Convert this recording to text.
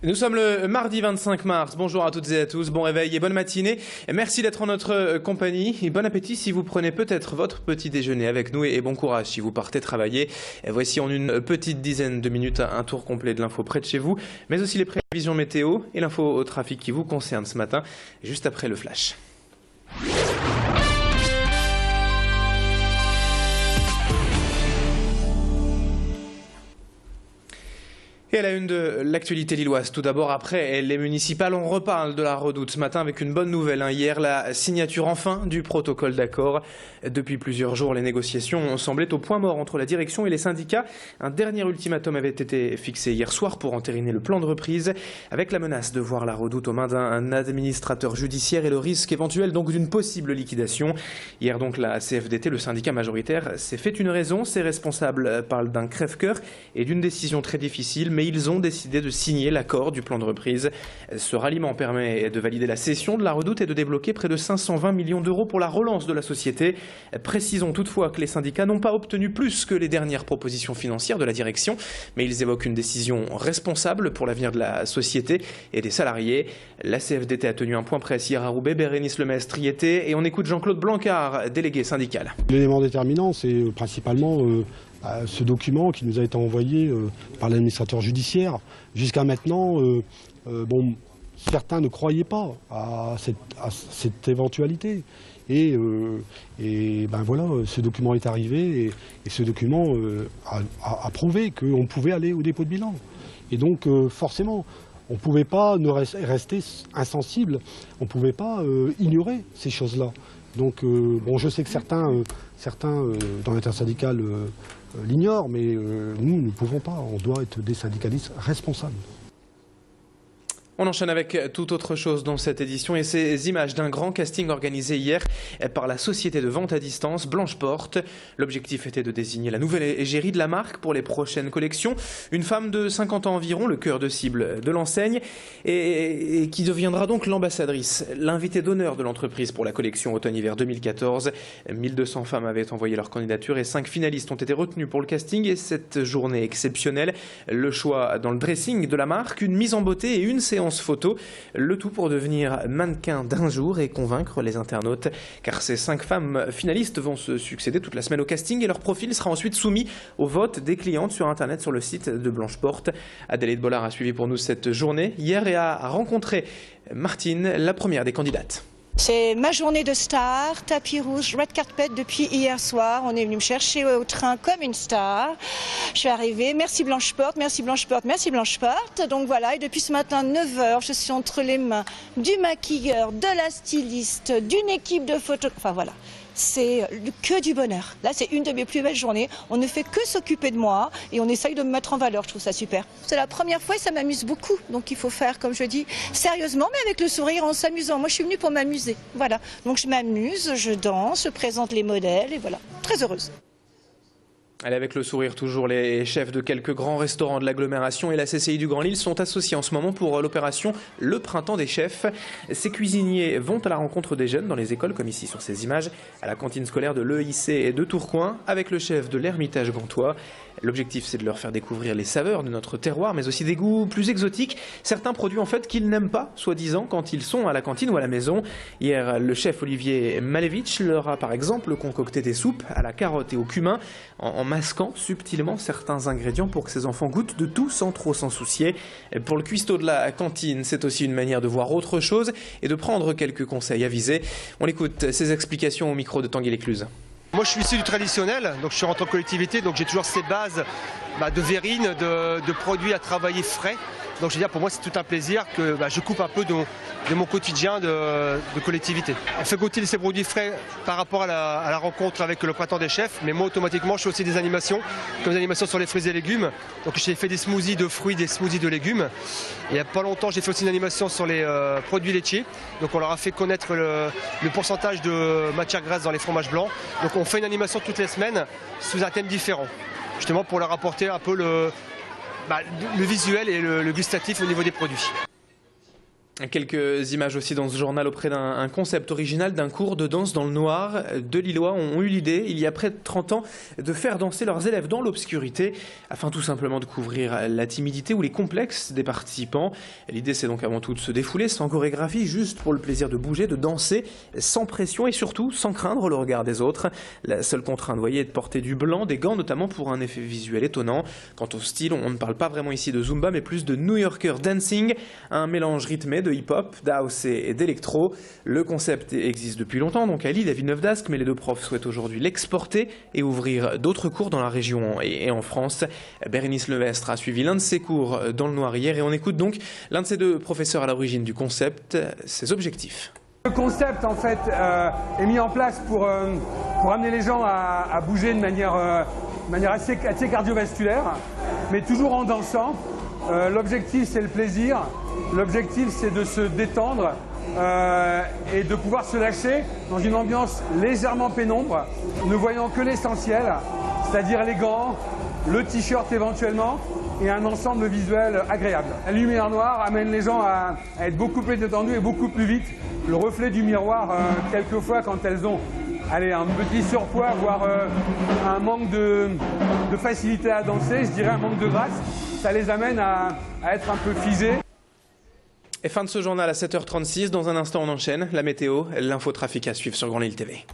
Nous sommes le mardi 25 mars. Bonjour à toutes et à tous, bon réveil et bonne matinée. Merci d'être en notre compagnie et bon appétit si vous prenez peut-être votre petit déjeuner avec nous et bon courage si vous partez travailler. Et voici en une petite dizaine de minutes un tour complet de l'info près de chez vous, mais aussi les prévisions météo et l'info au trafic qui vous concerne ce matin, juste après le flash. Et à la une de l'actualité lilloise, tout d'abord après les municipales, on reparle de la Redoute ce matin avec une bonne nouvelle. Hier, la signature enfin du protocole d'accord. Depuis plusieurs jours, les négociations semblaient au point mort entre la direction et les syndicats. Un dernier ultimatum avait été fixé hier soir pour entériner le plan de reprise, avec la menace de voir la Redoute aux mains d'un administrateur judiciaire et le risque éventuel donc d'une possible liquidation. Hier donc, la CFDT, le syndicat majoritaire, s'est fait une raison. Ses responsables parlent d'un crève-cœur et d'une décision très difficile, mais ils ont décidé de signer l'accord du plan de reprise. Ce ralliement permet de valider la cession de la Redoute et de débloquer près de 520 millions d'euros pour la relance de la société. Précisons toutefois que les syndicats n'ont pas obtenu plus que les dernières propositions financières de la direction, mais ils évoquent une décision responsable pour l'avenir de la société et des salariés. La CFDT a tenu un point presse hier à Roubaix, Bérénice Lemestre y était, et on écoute Jean-Claude Blancard, délégué syndical. L'élément déterminant, c'est principalement ce document qui nous a été envoyé par l'administrateur judiciaire. Jusqu'à maintenant, certains ne croyaient pas à cette éventualité. Et voilà, ce document est arrivé et ce document a prouvé qu'on pouvait aller au dépôt de bilan. Et donc forcément, on ne pouvait pas rester insensible, on ne pouvait pas ignorer ces choses-là. Donc je sais que certains dans l'intersyndicale l'ignorent, mais nous ne pouvons pas, on doit être des syndicalistes responsables. On enchaîne avec toute autre chose dans cette édition et ces images d'un grand casting organisé hier par la société de vente à distance Blanche Porte. L'objectif était de désigner la nouvelle égérie de la marque pour les prochaines collections. Une femme de 50 ans environ, le cœur de cible de l'enseigne, et qui deviendra donc l'ambassadrice, l'invitée d'honneur de l'entreprise pour la collection automne-hiver 2014. 1200 femmes avaient envoyé leur candidature et 5 finalistes ont été retenus pour le casting et cette journée exceptionnelle. Le choix dans le dressing de la marque, une mise en beauté et une séance photo, le tout pour devenir mannequin d'un jour et convaincre les internautes, car ces 5 femmes finalistes vont se succéder toute la semaine au casting et leur profil sera ensuite soumis au vote des clientes sur internet sur le site de Blanche Porte. Adélaïde Bollard a suivi pour nous cette journée hier et a rencontré Martine, la première des candidates. C'est ma journée de star, tapis rouge, red carpet depuis hier soir. On est venu me chercher au train comme une star. Je suis arrivée, merci Blanche Porte, merci Blanche Porte, merci Blanche Porte. Donc voilà, et depuis ce matin 9 h, je suis entre les mains du maquilleur, de la styliste, d'une équipe de photographes. Enfin voilà, c'est que du bonheur. Là, c'est une de mes plus belles journées. On ne fait que s'occuper de moi et on essaye de me mettre en valeur. Je trouve ça super. C'est la première fois et ça m'amuse beaucoup. Donc il faut faire, comme je dis, sérieusement, mais avec le sourire, en s'amusant. Moi, je suis venue pour m'amuser. Voilà. Donc je m'amuse, je danse, je présente les modèles et voilà. Très heureuse. Allez, avec le sourire toujours, les chefs de quelques grands restaurants de l'agglomération et la CCI du Grand Lille sont associés en ce moment pour l'opération Le Printemps des Chefs. Ces cuisiniers vont à la rencontre des jeunes dans les écoles, comme ici sur ces images, à la cantine scolaire de l'EIC et de Tourcoing, avec le chef de l'Ermitage Gantois. L'objectif, c'est de leur faire découvrir les saveurs de notre terroir, mais aussi des goûts plus exotiques. Certains produits, en fait, qu'ils n'aiment pas, soi-disant, quand ils sont à la cantine ou à la maison. Hier, le chef Olivier Malevich leur a, par exemple, concocté des soupes à la carotte et au cumin, en masquant subtilement certains ingrédients pour que ces enfants goûtent de tout sans trop s'en soucier. Pour le cuistot de la cantine, c'est aussi une manière de voir autre chose et de prendre quelques conseils avisés. On écoute ses explications au micro de Tanguy Lécluse. Moi je suis issu du traditionnel, donc je suis rentré en collectivité, donc j'ai toujours ces bases de verrine, de produits à travailler frais. Donc je veux dire, pour moi c'est tout un plaisir que je coupe un peu de mon quotidien de collectivité. On fait goûter ces produits frais par rapport à la rencontre avec le Printemps des Chefs, mais moi automatiquement je fais aussi des animations, comme des animations sur les fruits et légumes. Donc j'ai fait des smoothies de fruits, des smoothies de légumes. Et il n'y a pas longtemps j'ai fait aussi une animation sur les produits laitiers. Donc on leur a fait connaître le pourcentage de matière grasse dans les fromages blancs. Donc on fait une animation toutes les semaines sous un thème différent, justement pour leur apporter un peu le visuel et le gustatif au niveau des produits. Quelques images aussi dans ce journal auprès d'un concept original d'un cours de danse dans le noir. Deux Lillois ont eu l'idée, il y a près de 30 ans, de faire danser leurs élèves dans l'obscurité, afin tout simplement de couvrir la timidité ou les complexes des participants. L'idée, c'est donc avant tout de se défouler sans chorégraphie, juste pour le plaisir de bouger, de danser, sans pression et surtout sans craindre le regard des autres. La seule contrainte, vous voyez, est de porter du blanc, des gants notamment pour un effet visuel étonnant. Quant au style, on ne parle pas vraiment ici de Zumba, mais plus de New Yorker dancing, un mélange rythmé de hip-hop, d'house et d'électro. Le concept existe depuis longtemps, donc à Lille, à Villeneuve-d'Ascq, mais les deux profs souhaitent aujourd'hui l'exporter et ouvrir d'autres cours dans la région et en France. Bérénice Levestre a suivi l'un de ses cours dans le noir hier et on écoute donc l'un de ces deux professeurs à l'origine du concept, ses objectifs. Le concept en fait est mis en place pour amener les gens à bouger de manière assez cardiovasculaire, mais toujours en dansant. L'objectif c'est le plaisir, l'objectif c'est de se détendre et de pouvoir se lâcher dans une ambiance légèrement pénombre, ne voyant que l'essentiel, c'est-à-dire les gants, le t-shirt éventuellement et un ensemble visuel agréable. La lumière noire amène les gens à être beaucoup plus détendus et beaucoup plus vite. Le reflet du miroir, quelquefois quand elles ont un petit surpoids, voire un manque de facilité à danser, je dirais un manque de grâce, ça les amène à être un peu figés. Et fin de ce journal à 7h36. Dans un instant, on enchaîne la météo, l'infotrafic à suivre sur Grand Lille TV.